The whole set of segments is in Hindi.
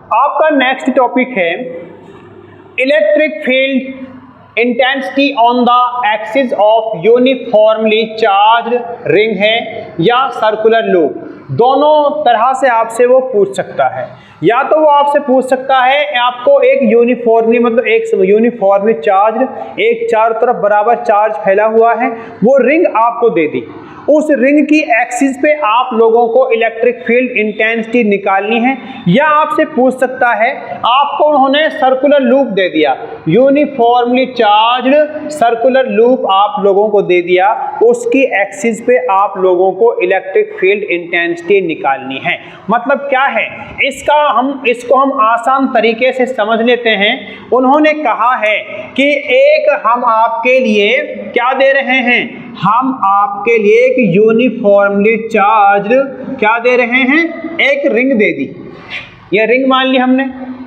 आपका नेक्स्ट टॉपिक है electric field intensity on the axis of uniformly charge ring है या सर्कुलर लूप। दोनों तरह से आपसे वो पूछ सकता है। या तो वो आपसे पूछ सकता है आपको एक यूनिफॉर्मली मतलब एक यूनिफॉर्मली चार्ज एक चारों तरफ बराबर चार्ज फैला हुआ है, वो रिंग आपको दे दी। उस रिंग की एक्सिस पे आप लोगों को इलेक्ट्रिक फील्ड इंटेंसिटी निकालनी है। या आपसे पूछ सकता है आपको उन्होंने सर्कुलर लूप दे दिया, यूनिफॉर्मली चार्ज्ड सर्कुलर लूप आप लोगों को दे दिया, उसकी एक्सिस पे आप लोगों को इलेक्ट्रिक फील्ड इंटेंसिटी निकालनी है। मतलब क्या है इसको हम आसान तरीके से समझ लेते हैं। उन्होंने कहा है कि एक हम आपके लिए क्या दे रहे हैं, हम आपके लिए एक यूनिफॉर्मली चार्ज्ड क्या दे रहे हैं, एक रिंग दे दी। ये रिंग मान ली हमने,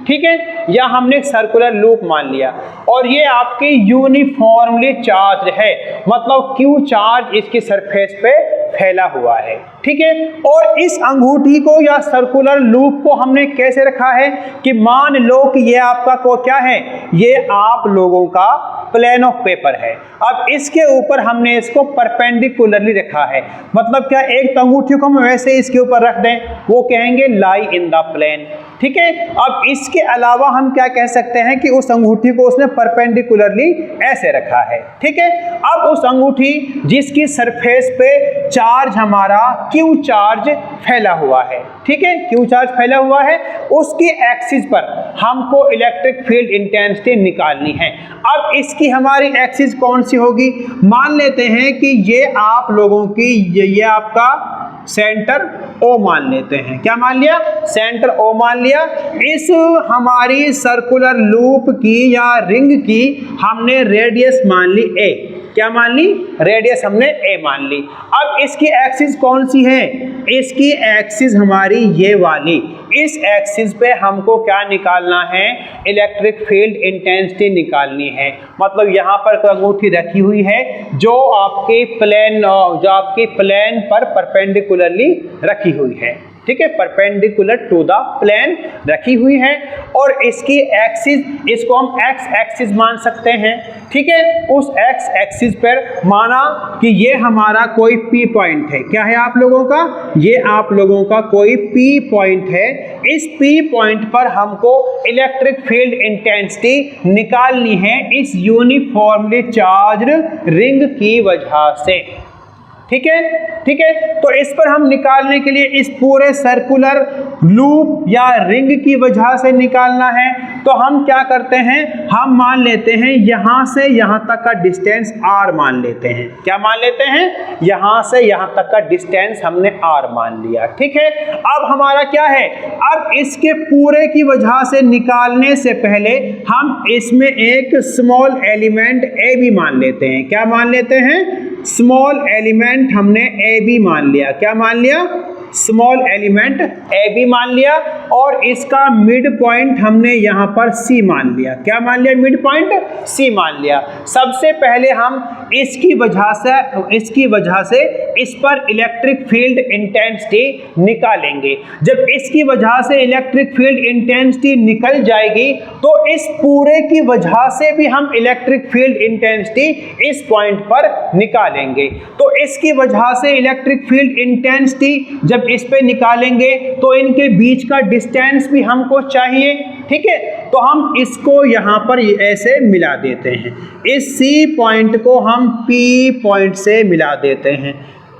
ठीक है, या हमने एक सर्कुलर लूप मान लिया और ये आपकी यूनिफॉर्मली चार्ज है, मतलब क्यू चार्ज इसकी सरफेस पे फैला हुआ है, ठीक है। और इस अंगूठी को या सर्कुलर लूप को हमने कैसे रखा है कि मान लो कि ये आपका को क्या है, ये आप लोगों का प्लेन ऑफ पेपर है। अब इसके ऊपर हमने इसको परपेंडिकुलरली रखा है। मतलब क्या, एक अंगूठी को हम वैसे इसके ऊपर रख दें, वो कहेंगे लाई इन द प्लेन, ठीक है। अब इसके अलावा हम क्या कह सकते हैं कि उस अंगूठी को उसने परपेंडिकुलरली ऐसे रखा है, ठीक है। अब उस अंगूठी जिसकी सरफेस पे चार्ज हमारा क्यू चार्ज फैला हुआ है, ठीक है, क्यू चार्ज फैला हुआ है, उसकी एक्सिस पर हमको इलेक्ट्रिक फील्ड इंटेंसिटी निकालनी है। अब इसकी हमारी एक्सिस कौन सी होगी, मान लेते हैं कि ये आप लोगों की ये आपका सेंटर ओ मान लेते हैं। क्या मान लिया, सेंटर ओ मान लिया। इस हमारी सर्कुलर लूप की या रिंग की हमने रेडियस मान ली ए। क्या मान ली, रेडियस हमने ए मान ली। अब इसकी एक्सिस कौन सी है, इसकी एक्सिस हमारी ये वाली। इस एक्सिस पे हमको क्या निकालना है, इलेक्ट्रिक फील्ड इंटेंसिटी निकालनी है। मतलब यहाँ पर अंगूठी रखी हुई है जो आपके प्लेन पर परपेंडिकुलरली रखी हुई है, ठीक है, परपेंडिकुलर टू द प्लेन रखी हुई है। और इसकी एक्सिस, इसको हम एक्स एक्सिस मान सकते हैं, ठीक है। उस एक्स एक्सिस पर माना कि ये हमारा कोई पी पॉइंट है। क्या है आप लोगों का, ये आप लोगों का कोई पी पॉइंट है। इस पी पॉइंट पर हमको इलेक्ट्रिक फील्ड इंटेंसिटी निकालनी है इस यूनिफॉर्मली चार्ज्ड रिंग की वजह से, ठीक है, ठीक है। तो इस पर हम निकालने के लिए इस पूरे सर्कुलर लूप या रिंग की वजह से निकालना है। तो हम क्या करते हैं, हम मान लेते हैं यहां से यहां तक का डिस्टेंस r मान लेते हैं। क्या मान लेते हैं, यहां से यहां तक का डिस्टेंस हमने r मान लिया, ठीक है। अब हमारा क्या है, अब इसके पूरे की वजह से निकालने से पहले हम इसमें एक स्मॉल एलिमेंट a भी मान लेते हैं। क्या मान लेते हैं, स्मॉल एलिमेंट हमने ए बी मान लिया। क्या मान लिया, स्मॉल एलिमेंट ए बी मान लिया। और इसका मिड पॉइंट हमने यहां पर सी मान लिया। क्या मान लिया, मिड पॉइंट सी मान लिया। सबसे पहले हम इसकी वजह से इस पर इलेक्ट्रिक फील्ड इंटेंसिटी निकालेंगे। जब इसकी वजह से इलेक्ट्रिक फील्ड इंटेंसिटी निकल जाएगी तो इस पूरे की वजह से भी हम इलेक्ट्रिक फील्ड इंटेंसिटी इस पॉइंट पर निकालेंगे। तो इसकी वजह से इलेक्ट्रिक फील्ड इंटेंसिटी जब इस पे निकालेंगे तो इनके बीच का डिस्टेंस भी हमको चाहिए, ठीक है। तो हम इसको यहां पर ऐसे मिला देते हैं। इस सी पॉइंट को हम पी पॉइंट से मिला देते हैं,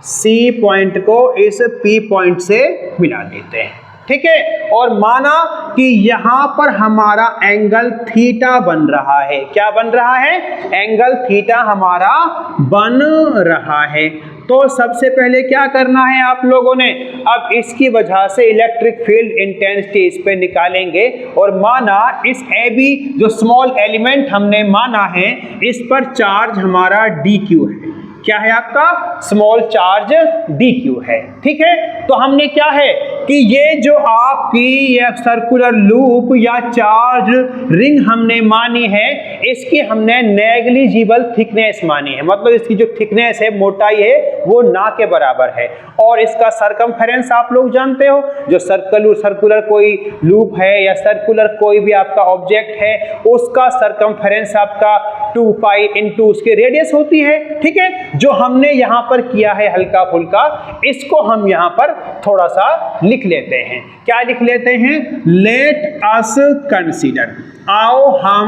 सी पॉइंट को इस पी पॉइंट से मिला देते हैं, ठीक है। और माना कि यहां पर हमारा एंगल थीटा बन रहा है। क्या बन रहा है, एंगल थीटा हमारा बन रहा है। तो सबसे पहले क्या करना है आप लोगों ने, अब इसकी वजह से इलेक्ट्रिक फील्ड इंटेंसिटी इस पे निकालेंगे। और माना इस ए बी जो स्मॉल एलिमेंट हमने माना है, इस पर चार्ज हमारा डी क्यू है। क्या है आपका, स्मॉल चार्ज डी क्यू है, ठीक है। तो हमने क्या है कि ये जो आपकी ये सर्कुलर लूप या चार्ज रिंग हमने मानी है, इसकी हमने नेग्लिजिबल थिकनेस मानी है। मतलब इसकी जो थिकनेस है, मोटाई है, वो ना के बराबर है। और इसका सरकमफेरेंस आप लोग जानते हो, जो सर्कुलर कोई लूप है या सर्कुलर कोई भी आपका ऑब्जेक्ट है, उसका सरकमफेरेंस आपका 2 पाई इंटू उसके रेडियस होती है। ठीक है, जो हमने यहां पर किया है हल्का फुल्का, इसको हम यहां पर थोड़ा सा लिख लेते हैं। क्या लिख लेते हैं? लेट अस कंसीडर, आओ हम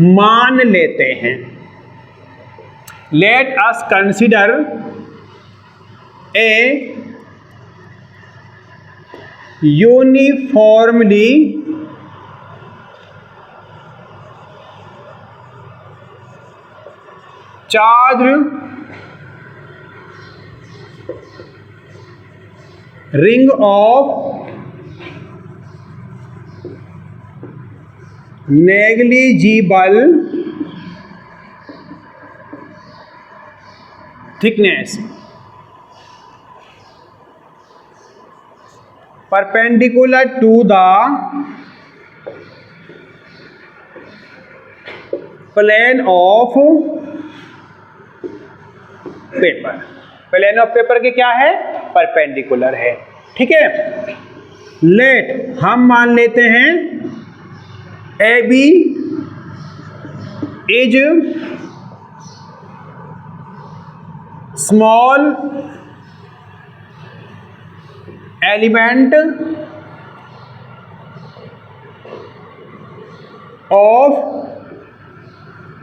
मान लेते हैं। Let us consider a uniformly charged ring of negligible thickness perpendicular to the plane of paper. Plane of paper के क्या है? परपेंडिकुलर है। ठीक है, लेट हम मान लेते हैं A B is small element of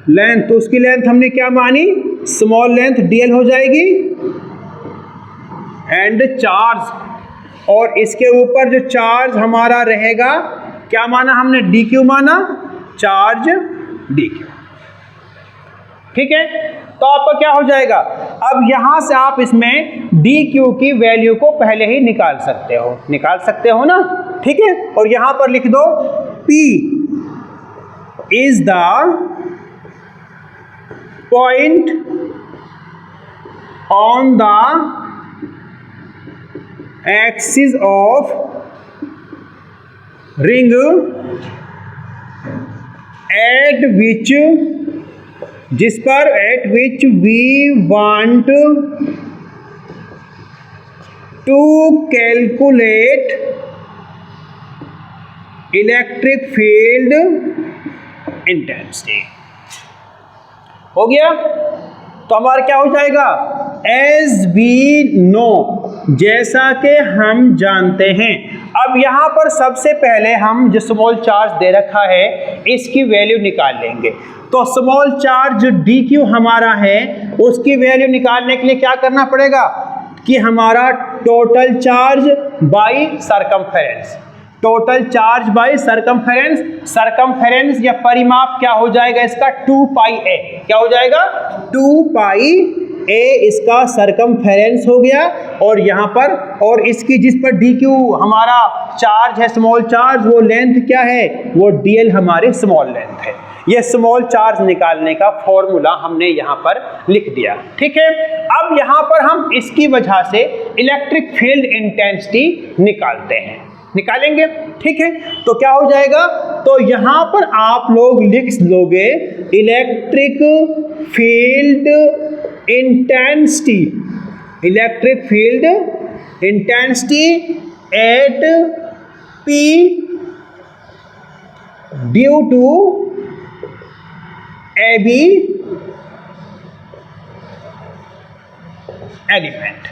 length. तो उसकी लेंथ हमने क्या मानी? स्मॉल लेंथ डीएल हो जाएगी, एंड चार्ज, और इसके ऊपर जो चार्ज हमारा रहेगा क्या माना हमने? डी क्यू माना, चार्ज डी क्यू। ठीक है, तो आपका क्या हो जाएगा? अब यहां से आप इसमें डी क्यू की वैल्यू को पहले ही निकाल सकते हो ना। ठीक है, और यहां पर लिख दो P is the point on the axis of ring at which we want to calculate electric field intensity. हो गया? तो हमारा क्या हो जाएगा? एज वी नो, जैसा कि हम जानते हैं। अब यहां पर सबसे पहले हम जो स्मॉल चार्ज दे रखा है इसकी वैल्यू निकाल लेंगे। तो स्मॉल चार्ज डी क्यू हमारा है, उसकी वैल्यू निकालने के लिए क्या करना पड़ेगा कि हमारा total charge by circumference, total charge by circumference, circumference या परिमाप क्या हो जाएगा इसका? 2 पाई ए। क्या हो जाएगा? 2 पाई ए इसका सरकमफेरेंस हो गया। और यहां पर, और इसकी जिस पर डी क्यू हमारा चार्ज है, स्मॉल चार्ज, वो लेंथ क्या है? वो डीएल हमारे स्मॉल लेंथ है। ये स्मॉल चार्ज निकालने का फॉर्मूला हमने यहां पर लिख दिया। ठीक है, अब यहां पर हम इसकी वजह से इलेक्ट्रिक फील्ड इंटेंसिटी निकालेंगे। ठीक है, तो क्या हो जाएगा? तो यहां पर आप लोग लिख लोगे electric field intensity, electric field intensity at P due to AB element.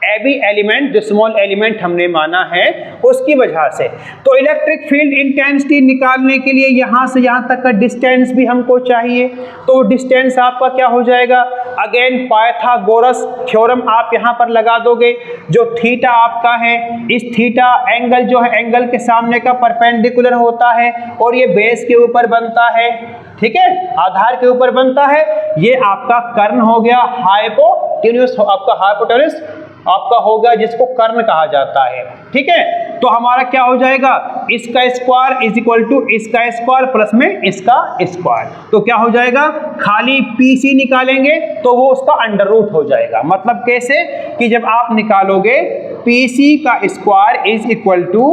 AB element जो स्मॉल एलिमेंट हमने माना है उसकी वजह से। तो इलेक्ट्रिक फील्ड इंटेंसिटी निकालने के लिए यहां से यहां तक का डिस्टेंस भी हमको चाहिए। तो डिस्टेंस आपका क्या हो जाएगा? अगेन पाइथागोरस थ्योरम आप यहां पर लगा दोगे। जो थीटा आपका है, इस थीटा एंगल जो है एंगल के सामने का परपेंडिकुलर होता है और ये बेस के ऊपर बनता है। ठीक है, आधार के ऊपर बनता है। ये आपका कर्ण हो गया, हाइपोटेन्यूस आपका हाइपोटेन्यूस आपका होगा जिसको कर्ण कहा जाता है। ठीक है, तो हमारा क्या हो जाएगा? इसका स्क्वायर इज इक्वल टू इसका स्क्वायर प्लस में इसका स्क्वायर। तो क्या हो जाएगा? खाली पीसी निकालेंगे तो वो उसका अंडर रूट हो जाएगा। मतलब कैसे कि जब आप निकालोगे पीसी का square is equal to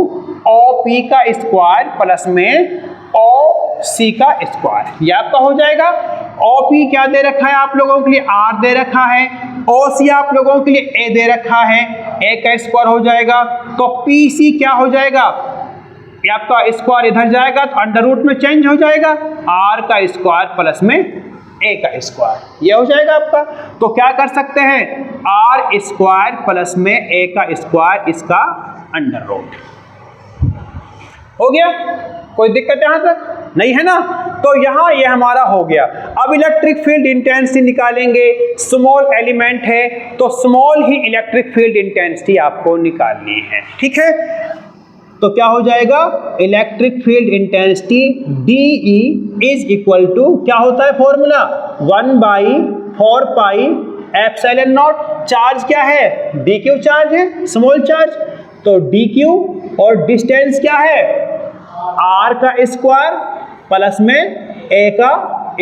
OP का स्क्वायर प्लस में OC का स्क्वायर, ये आपका हो जाएगा। OP क्या दे रखा है आप लोगों के लिए? R दे रखा है। OC आप लोगों के लिए A दे रखा है, A का स्क्वायर हो जाएगा, तो PC क्या हो जाएगा, ये आपका स्क्वायर इधर जाएगा तो अंडर रूट में चेंज हो जाएगा, R का स्क्वायर प्लस में A का स्क्वायर, ये हो जाएगा आपका। तो क्या कर सकते हैं, R स्क्वायर प्लस में A का स्क्वायर, इसका अंडर रूट हो गया। कोई दिक्कत यहां तक नहीं है ना। तो यहां ये हमारा हो गया। अब इलेक्ट्रिक फील्ड इंटेंसिटी निकालेंगे, स्मॉल एलिमेंट है तो स्मॉल ही इलेक्ट्रिक फील्ड इंटेंसिटी आपको निकालनी है, ठीक है। तो क्या हो जाएगा, electric field intensity DE is equal to, क्या होता है formula, 1/4 pi epsilon naught, charge क्या है, dq चार्ज है, स्मॉल चार्ज, तो dq और डिस्टेंस क्या है, r का स्क्वायर प्लस में a का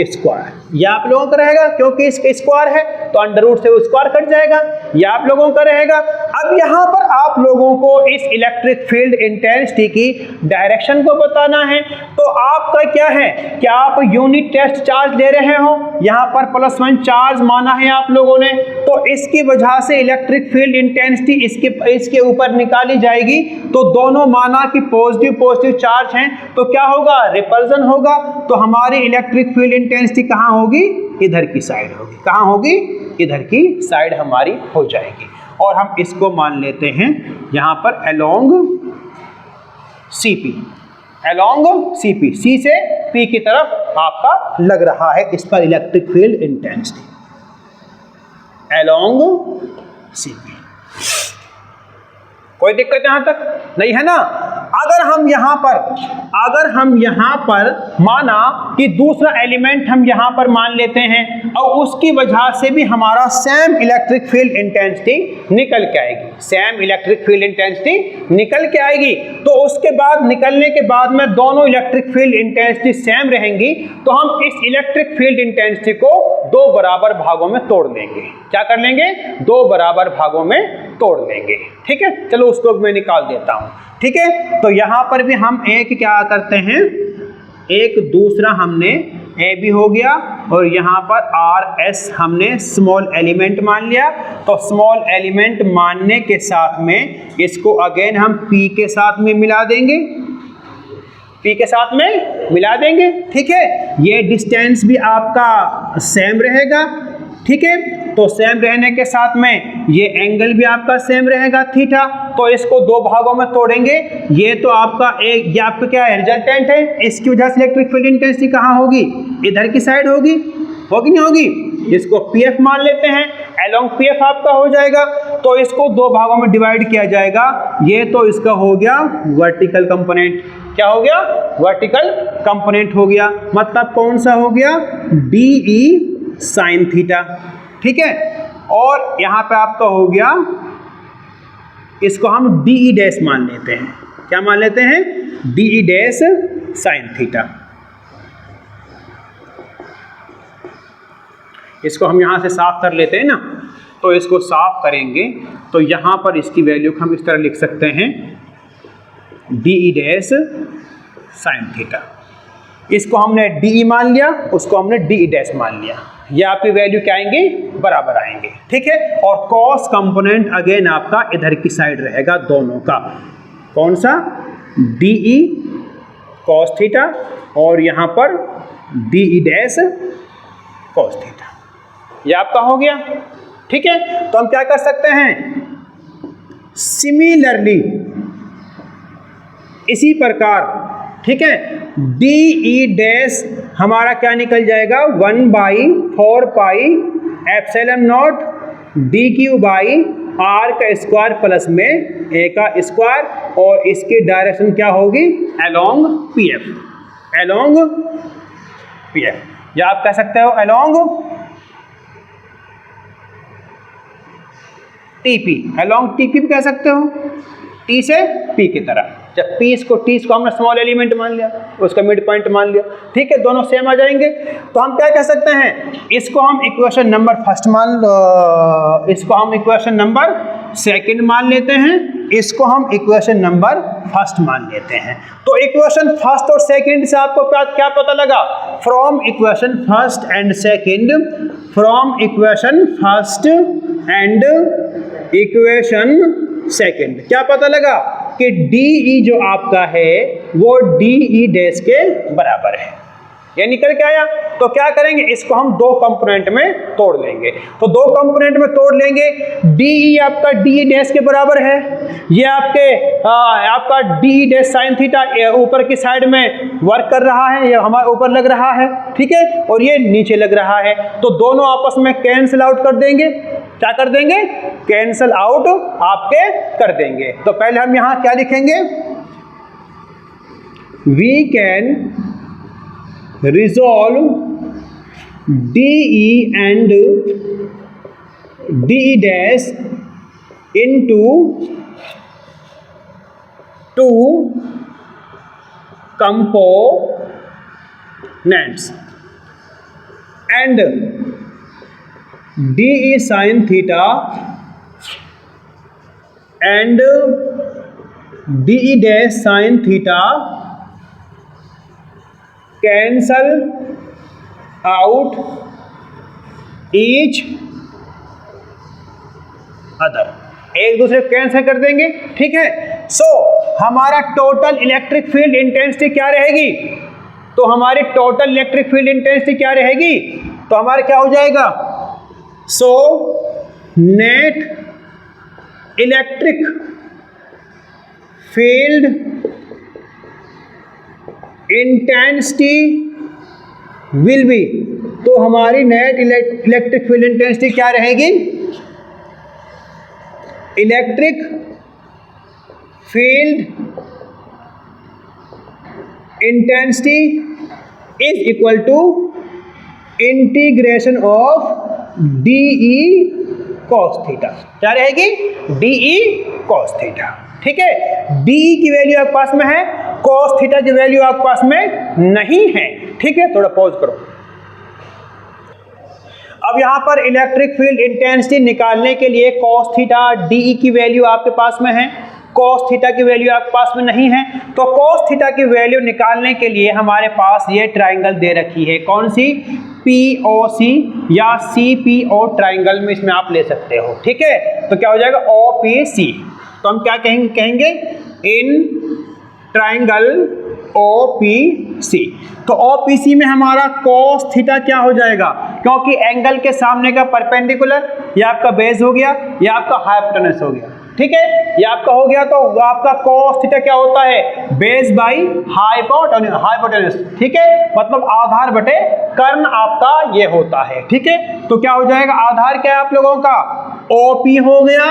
स्क्वायर, ये आप लोगों का रहेगा क्योंकि इसका स्क्वायर है तो अंडर रूट से वो स्क्वायर कट जाएगा, ये आप लोगों का रहेगा। अब यहाँ पर आप लोगों को इस इलेक्ट्रिक फील्ड इंटेंसिटी की डायरेक्शन को बताना है। तो आपका क्या है कि आप यूनिट टेस्ट चार्ज ले रहे हो, यहाँ पर +1 चार्ज माना है आप लोगों ने, तो इसकी वजह से इलेक्ट्रिक फील्ड इंटेंसिटी इसके ऊपर निकाली जाएगी। तो दोनों माना कि पॉजिटिव चार्ज हैं तो क्या होगा, रिपल्सन होगा। तो हमारी इलेक्ट्रिक फील्ड इंटेंसिटी कहाँ होगी, इधर की साइड होगी, कहाँ होगी, इधर की साइड हमारी हो जाएगी। और हम इसको मान लेते हैं यहां पर along CP, along CP, C से P की तरफ आपका लग रहा है इस पर electric field intensity, along CP। कोई दिक्कत यहां तक नहीं है ना। अगर हम यहां पर माना कि दूसरा एलिमेंट हम यहां पर मान लेते हैं और उसकी वजह से भी हमारा सेम इलेक्ट्रिक फील्ड इंटेंसिटी निकल के आएगी, सेम इलेक्ट्रिक फील्ड इंटेंसिटी निकल के आएगी, तो उसके बाद निकलने के बाद में दोनों इलेक्ट्रिक फील्ड इंटेंसिटी सेम रहेंगी, तो हम इस इलेक्ट्रिक फील्ड इंटेंसिटी को 2 बराबर भागों में तोड़ लेंगे। क्या कर लेंगे, 2 बराबर भागों में तोड़ लेंगे, ठीक है। चलो उसको मैं निकाल देता हूं, ठीक है। तो यहां पर भी हम एक क्या करते हैं, एक दूसरा हमने ए भी हो गया और यहाँ पर RS हमने स्मॉल एलिमेंट मान लिया। तो स्मॉल एलिमेंट मानने के साथ में इसको अगेन हम P के साथ में मिला देंगे, P के साथ में मिला देंगे, ठीक है। ये डिस्टेंस भी आपका सेम रहेगा, ठीक है। तो सेम रहने के साथ में ये एंगल भी आपका सेम रहेगा थीटा। तो इसको 2 भागों में तोड़ेंगे, ये तो आपका एक, ये आपका क्या है, रिजल्टेंट है, इसकी वजह से इलेक्ट्रिक फील्ड इंटेंसिटी कहाँ होगी, इधर की साइड होगी नहीं होगी। इसको PF मान लेते हैं, अलोंग PF आपका हो जाएगा। तो इसको 2 भागों में डिवाइड किया जाएगा, ये तो इसका हो गया वर्टिकल कंपोनेंट, क्या हो गया, वर्टिकल कंपोनेंट हो गया, मतलब कौन सा हो गया, DE साइन थीटा, ठीक है। और यहां पे आपका हो गया, इसको हम DE डैश मान लेते हैं, क्या मान लेते हैं, DE डैश साइन थीटा। इसको हम यहां से साफ कर लेते हैं ना, तो इसको साफ करेंगे तो यहां पर इसकी वैल्यू हम इस तरह लिख सकते हैं, DE डैश साइन थीटा। इसको हमने DE मान लिया, उसको हमने DE डैश मान लिया, ये आपकी वैल्यू क्या आएंगे, बराबर आएंगे, ठीक है। और कॉस कंपोनेंट अगेन आपका इधर की साइड रहेगा दोनों का, कौन सा, DE कॉस थीटा और यहां पर DE डैश कॉस थीटा, ये आपका हो गया, ठीक है। तो हम क्या कर सकते हैं, सिमिलरली इसी प्रकार, ठीक है, DE डैश हमारा क्या निकल जाएगा, 1/4 pi epsilon not DQ by R का स्क्वायर प्लस में A का स्क्वायर, और इसकी डायरेक्शन क्या होगी, अलोंग PF, अलोंग PF, या आप कह सकते हो अलोंग TP, अलोंग TP भी कह सकते हो, T से P की तरह। जब T इसको हमने स्मॉल एलिमेंट मान लिया, उसका मिड पॉइंट मान लिया, ठीक है, दोनों सेम आ जाएंगे। तो हम क्या कह सकते हैं, इसको हम इक्वेशन नंबर फर्स्ट इसको हम इक्वेशन नंबर सेकंड मान लेते हैं, इसको हम इक्वेशन नंबर फर्स्ट मान लेते हैं। तो इक्वेशन फर्स्ट और सेकंड से आपको क्या पता लगा, from equation first and second, from equation first and equation second. क्या पता लगा कि DE जो आपका है वो DE डैश के बराबर है, ये निकल के आया। तो क्या करेंगे, इसको हम दो कंपोनेंट में तोड़ लेंगे। तो दो कंपोनेंट में तोड़ लेंगे, DE आपका DE डैश के बराबर है, ये आपका DE डैश साइन थीटा ऊपर की साइड में वर्क कर रहा है, ये हमारे ऊपर लग रहा है, ठीक है, और ये नीचे लग रहा है। तो दोनों आपस में कैंसिल आउट कर देंगे। क्या कर देंगे, कैंसिल आउट आपके कर देंगे। तो पहले हम यहां क्या लिखेंगे, we can resolve DE and DE dash into two components and DE sin theta and DE dash sin theta cancel out each other, एक दूसरे को कैंसिल कर देंगे, ठीक है। सो हमारा टोटल इलेक्ट्रिक फील्ड इंटेंसिटी क्या रहेगी, तो हमारी टोटल इलेक्ट्रिक फील्ड इंटेंसिटी क्या रहेगी, तो हमारा क्या हो जाएगा, so net electric field intensity will be, तो हमारी नेट इलेक्ट्रिक फील्ड इंटेंसिटी क्या रहेगी, electric field intensity is equal to integration of DE cos theta. क्या रहेगी, DE cos थीटा, ठीक है। DE की वैल्यू आपके पास में है, cos थीटा की वैल्यू आपके पास में नहीं है, ठीक है। थोड़ा पॉज करो। अब यहां पर इलेक्ट्रिक फील्ड इंटेंसिटी निकालने के लिए cos थीटा DE की वैल्यू आपके पास में है, cos थीटा की वैल्यू आपके पास में नहीं है। तो cos थीटा की वैल्यू निकालने के लिए हमारे पास ये ट्राइंगल दे रखी है, कौन सी, POC या CPO ट्राइंगल में इसमें आप ले सकते हो, ठीक है। तो क्या हो जाएगा, OPC। तो हम क्या कहेंगे, इन ट्राइंगल OPC। तो OPC में हमारा cos थीटा क्या हो जाएगा, क्योंकि एंगल के सामने का परपेंडिकुलर, ये आपका बेस हो गया, ये आपका हाइपोटेनस हो गया, ठीक है, ये आपका हो गया। तो आपका cos थीटा क्या होता है, बेस बाई हाइपोटेनस, ठीक है, मतलब आधार बटे कर्ण आपका ये होता है, ठीक है। तो क्या हो जाएगा, आधार क्या है आप लोगों का, OP हो गया,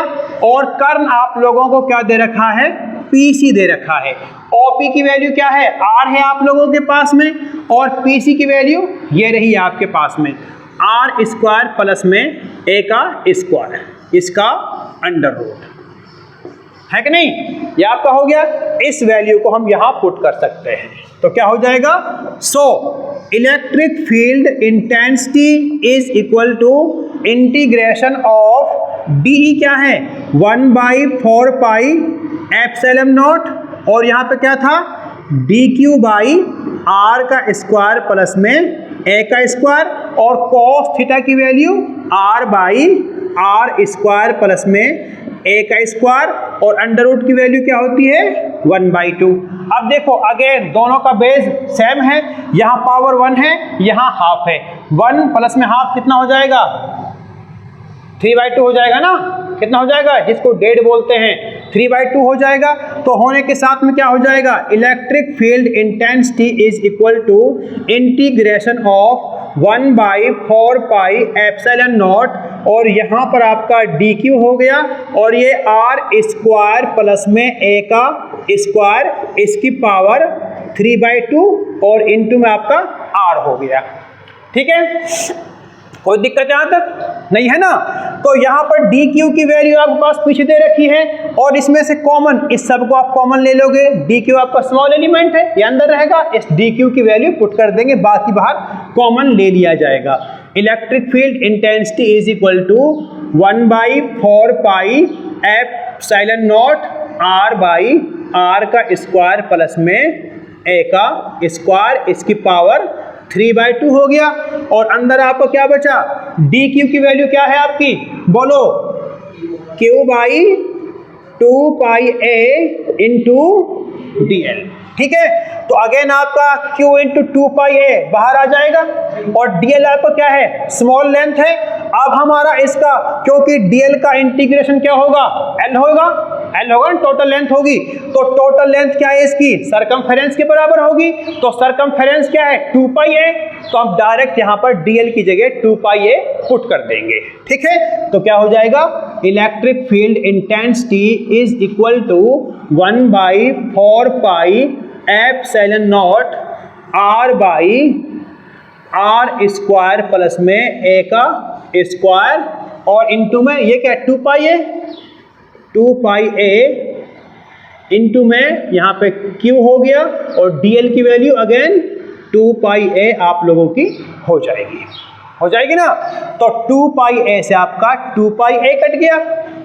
और कर्ण आप लोगों को क्या दे रखा है, PC दे रखा है। OP की वैल्यू क्या है, R है आप लोगों के पास में, और PC की वैल्यू ये रही आपके पास में, R स्क्वायर प्लस में A का स्क्वायर, इसका अंडर रूट है कि नहीं, ये आपका हो गया। इस वैल्यू को हम यहां पुट कर सकते हैं, तो क्या हो जाएगा, so electric field intensity is equal to integration of DE क्या है, 1/4 पाई एप्सिलॉन नॉट, और यहाँ पे क्या था, DQ बाई R का स्क्वायर प्लस में A का स्क्वायर, और cos थीटा की value R by R square plus में A का स्क्वायर, और अंडर रूट की वैल्यू क्या होती है, 1/2। अब देखो अगेन दोनों का बेस सेम है, यहाँ पावर 1 है, यहाँ हाफ है, 1 प्लस में हाफ कितना हो जाएगा, 3/2 हो जाएगा ना, कितना हो जाएगा, जिसको डेड बोलते हैं, 3/2 हो जाएगा। तो होने के साथ में क्या हो जाएगा, electric field intensity is equal to integration of 1/4 pi epsilon naught, और यहाँ पर आपका DQ हो गया, और ये R स्क्वायर प्लस में A का स्क्वायर, इसकी पावर 3/2, और इनटू में आपका R हो गया, ठीक है। कोई दिक्कत यहाँ तक नहीं है ना। तो यहाँ पर DQ की वैल्यू आपके पास पीछे दे रखी है, और इसमें से कॉमन, इस सब को आप कॉमन ले लोगे, DQ आपका स्मॉल एलिमेंट है, ये अंदर रहेगा, इस DQ की वैल्यू पुट कर देंगे, बाकी बाहर कॉमन ले लिया जाएगा। Electric field intensity is equal to 1/4 pi epsilon naught R by R का स्क्वायर प्लस में A का स्क्वायर, इसकी पावर 3/2 हो गया। और अंदर आपको क्या बचा, डी क्यू की वैल्यू क्या है आपकी, बोलो, Q by 2πa into dl। ठीक है, तो अगेन आपका q इंटू 2πa बाहर आ जाएगा और dl आपका क्या है, स्मॉल लेंथ है। अब हमारा इसका, क्योंकि dl का इंटीग्रेशन क्या होगा, l होगा, टोटल लेंथ होगी। तो टोटल लेंथ क्या है इसकी, सरकमफेरेंस के बराबर होगी। तो सरकमफेरेंस क्या है, 2πa। तो हम डायरेक्ट यहां पर dl की जगह 2πa पुट कर देंगे। ठीक है, तो क्या हो जाएगा, electric field intensity is equal to 1/4π epsilon naught r by r square plus में a का स्क्वायर और इंटू में ये क्या 2πa इंटू में यहाँ पे q हो गया और dl की वैल्यू अगेन 2πa आप लोगों की हो जाएगी ना। तो 2πa से आपका 2πa कट गया।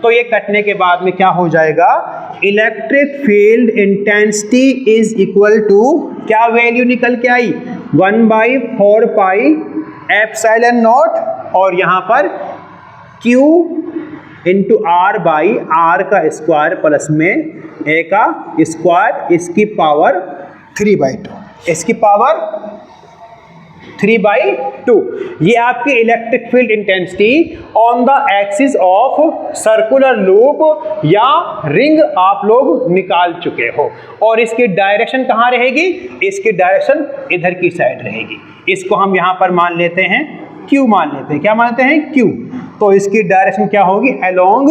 तो ये कटने के बाद में क्या हो जाएगा, electric field intensity is equal to, क्या वैल्यू निकल के आई, 1/4π एप्सिलॉन नॉट और यहां पर q into r by r का स्क्वायर प्लस में a का स्क्वायर, इसकी पावर 3/2, इसकी पावर 3/2। ये आपकी electric field intensity on the axis of circular loop या रिंग आप लोग निकाल चुके हो। और इसकी डायरेक्शन कहाँ रहेगी, इसकी डायरेक्शन इधर की साइड रहेगी। इसको हम यहां पर मान लेते हैं Q, मान लेते हैं, क्या मानते हैं, Q। तो इसकी डायरेक्शन क्या होगी, अलोंग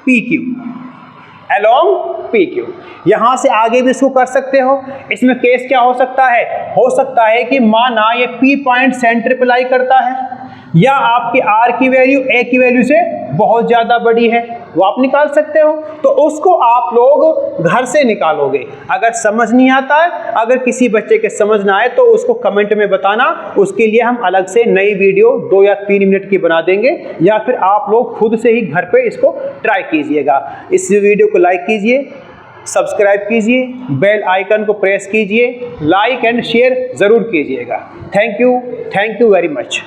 PQ, अलोंग PQ। यहां से आगे भी इसको कर सकते हो। इसमें केस क्या हो सकता है कि माना ये P पॉइंट सेंटर पे लाई करता है या आपकी R की वैल्यू A की वैल्यू से बहुत ज्यादा बड़ी है, वो आप निकाल सकते हो। तो उसको आप लोग घर से निकालोगे। अगर समझ नहीं आता है, अगर किसी बच्चे के समझ ना आए तो उसको कमेंट में बताना, उसके लिए हम अलग से नई वीडियो 2 या 3 मिनट की बना देंगे, या फिर आप लोग खुद से ही घर पे इसको ट्राई कीजिएगा। इस वीडियो को लाइक कीजिए, सब्सक्राइब कीजिए, बेल आइकन को प्रेस कीजिए, लाइक एंड शेयर जरूर कीजिएगा। Thank you very much.